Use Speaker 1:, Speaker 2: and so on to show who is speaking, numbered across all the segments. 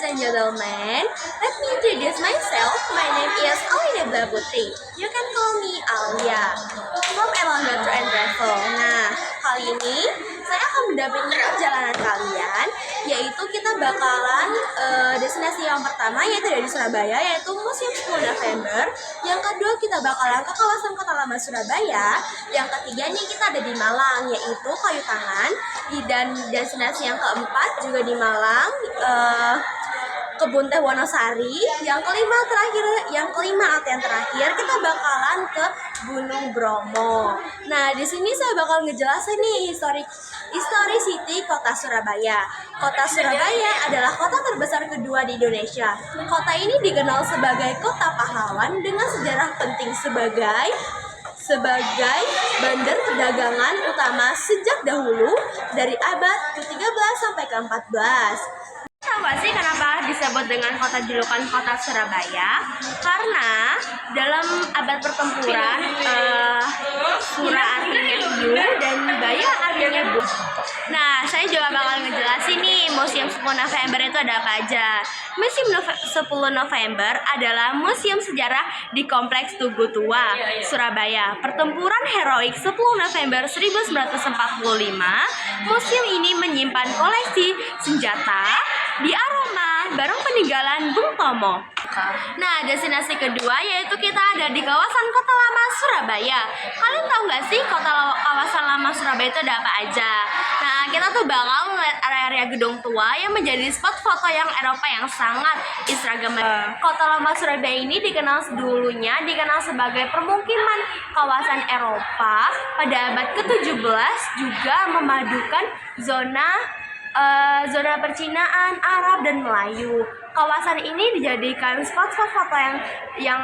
Speaker 1: ladies and gentlemen, let me introduce myself. My name is Alia Blabutri. You can call me Alia from Erlangga Tour and Travel. Nah, kali ini saya akan mendampingi perjalanan kalian, yaitu kita bakalan destinasi yang pertama yaitu dari Surabaya, yaitu Museum 10 November. Yang kedua kita bakalan ke kawasan Kota Lama Surabaya. Yang ketiga nih kita ada di Malang, yaitu Kayu Tangan. Dan destinasi yang keempat juga di Malang, Kebun Teh Wonosari. Yang kelima atau yang terakhir kita bakalan ke Gunung Bromo. Nah, di sini saya bakal ngejelasin nih History City Kota Surabaya. Kota Surabaya adalah kota terbesar kedua di Indonesia. Kota ini dikenal sebagai kota pahlawan dengan sejarah penting sebagai bandar perdagangan utama sejak dahulu dari abad ke-13 sampai ke-14. Tahu gak sih kenapa disebut dengan julukan kota Surabaya? Karena dalam abad pertempuran, Sura artinya hiu dan Baya artinya bu. Nah, saya juga bakal ngejelasin nih Museum 10 November itu ada apa aja. Museum 10 November adalah museum sejarah di Kompleks Tugu Tua, Surabaya. Pertempuran heroik 10 November 1945. Museum ini menyimpan koleksi senjata di aroma barang peninggalan Bung Tomo. Nah, destinasi kedua yaitu kita ada di kawasan Kota Lama Surabaya. Kalian tahu nggak sih kawasan Lama Surabaya itu ada apa aja? Nah, kita tuh bakal ngeliat area-area gedung tua yang menjadi spot foto yang Eropa yang sangat instagramable. Kota Lama Surabaya ini dikenal sebagai permukiman kawasan Eropa pada abad ke-17, juga memadukan zona percinaan Arab dan Melayu. Kawasan ini dijadikan spot-spot foto yang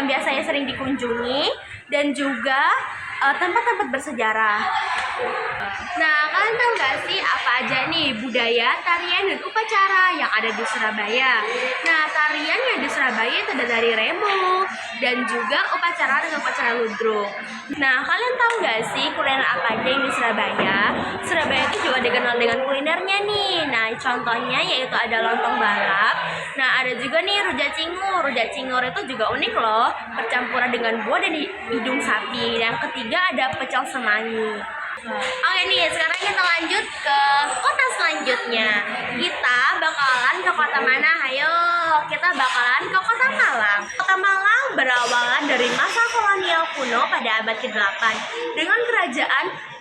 Speaker 1: biasanya sering dikunjungi dan juga tempat-tempat bersejarah. Nah, kalian tahu gak sih apa aja nih budaya, tarian, dan upacara yang ada di Surabaya? Nah, tarian yang di Surabaya itu ada dari remo dan juga upacara ludruk. Nah, kalian tahu gak sih kuliner apa aja yang di Surabaya? Surabaya itu juga dikenal dengan kulinernya nih. Nah, contohnya yaitu ada lontong balap. Nah, ada juga nih rujak cingur. Rujak cingur itu juga unik loh, percampuran dengan buah dan hidung sapi. Yang ketiga ada pecel semanggi. Oke nih, sekarang kita lanjut ke kota selanjutnya. Kita bakalan ke kota mana? Ayo, kita bakalan ke kota Malang. Kota Malang berawalan dari masa kolonial kuno pada abad ke-8 dengan kerajaan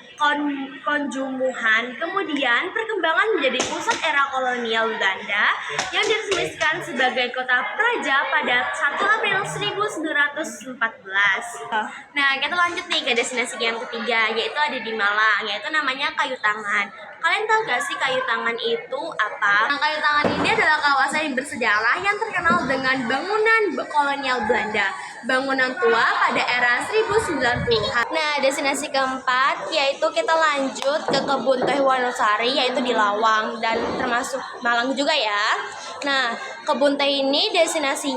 Speaker 1: Konjumuhan, kemudian perkembangan menjadi pusat era kolonial Belanda yang diresmikan sebagai kota praja pada 1 April 1914. Nah, kita lanjut nih ke destinasi yang ketiga, yaitu ada di Malang, yaitu namanya Kayu Tangan. Kalian tahu gak sih Kayu Tangan itu apa? Nah, Kayu Tangan ini adalah kawasan yang bersejarah yang terkenal dengan bangunan kolonial Belanda, bangunan tua pada era 1090-an. Nah, destinasi keempat yaitu kita lanjut ke Kebun Teh Wonosari, yaitu di Lawang dan termasuk Malang juga ya. Nah, Kebun Teh ini destinasi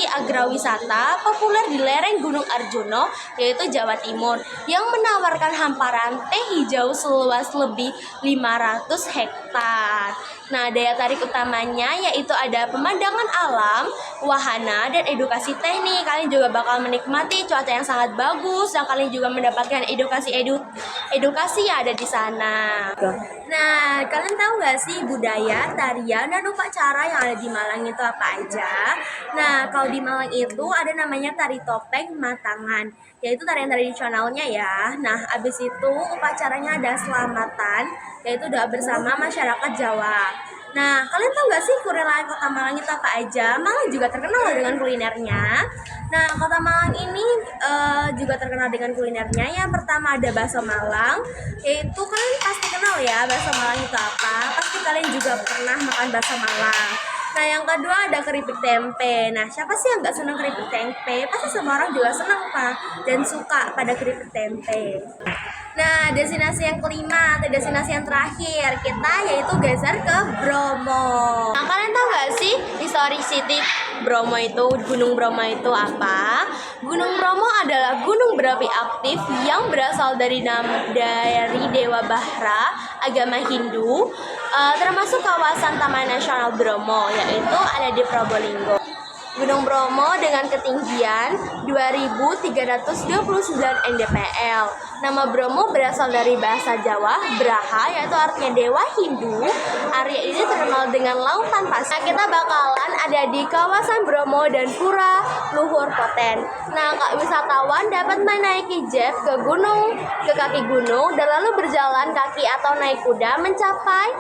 Speaker 1: agrowisata populer di lereng Gunung Arjuna, yaitu Jawa Timur, yang menawarkan hamparan teh hijau seluas lebih 500 hektar. Nah, daya tarik utamanya yaitu ada pemandangan alam, wahana, dan edukasi teknik. Kalian juga bakal menikmati cuaca yang sangat bagus, dan kalian juga mendapatkan edukasi yang ada di sana. Nah, kalian tahu gak sih budaya, tarian, dan upacara yang ada di Malang itu apa aja? Nah, kalau di Malang itu ada namanya tari topeng Matangan, yaitu tarian tradisionalnya ya. Nah, abis itu upacaranya ada selamatan, yaitu doa bersama masyarakat Jawa. Nah, kalian tahu gak sih kuliner kota Malang itu apa aja? Malang juga terkenal dengan kulinernya. Nah, kota Malang ini juga terkenal dengan kulinernya. Yang pertama ada bakso Malang, yaitu kalian pasti kenal ya bakso Malang itu apa. Pasti kalian juga pernah makan bakso Malang. Nah, yang kedua ada keripik tempe. Nah, siapa sih yang gak senang keripik tempe? Pasti semua orang juga senang Pak, dan suka pada keripik tempe. Nah, destinasi yang kelima atau destinasi yang terakhir kita yaitu geser ke Bromo. Nah, kalian tahu gak sih historicity Bromo itu, Gunung Bromo itu apa? Gunung Bromo adalah gunung berapi aktif yang berasal dari Dewa Bahra, agama Hindu, termasuk kawasan Taman Nasional Bromo, yaitu ada di Probolinggo. Gunung Bromo dengan ketinggian 2.329 mdpl. Nama Bromo berasal dari bahasa Jawa, Braha, yaitu artinya dewa Hindu. Area ini terkenal dengan lautan pasir. Nah, kita bakalan ada di kawasan Bromo dan Pura Luhur Poten. Nah, wisatawan dapat menaiki jeep ke kaki gunung dan lalu berjalan kaki atau naik kuda mencapai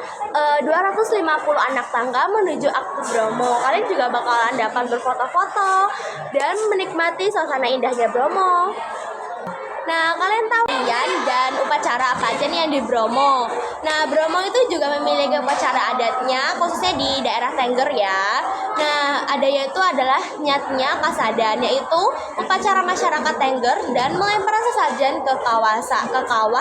Speaker 1: 250 anak tangga menuju Aktif Bromo. Kalian juga bakalan dapat berfoto-foto dan menikmati suasana indahnya Bromo. Nah, kalian tahu dan upacara apa aja nih yang di Bromo? Nah, Bromo itu juga memiliki upacara adatnya, khususnya di daerah Tengger ya. Nah, ada yaitu adalah nyatnya kasadan, yaitu upacara masyarakat Tengger dan melempar sesajen ke kawah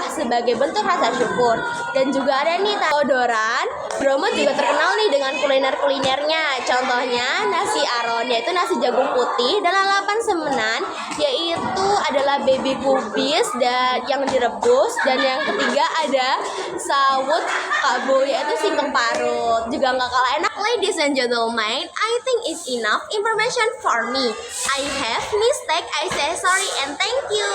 Speaker 1: sebagai bentuk rasa syukur. Dan juga ada nih Todoran. Bromo juga terkenal nih dengan kuliner-kulinernya. Contohnya nasi aron, yaitu nasi jagung putih, dan lalapan semenan, yaitu adalah baby kubis dan yang direbus, dan yang ketiga ada sawut kabu, yaitu singkong parut. Juga nggak kalah enak. Ladies and gentlemen, I think it's enough information for me. I have mistake, I say sorry and thank you.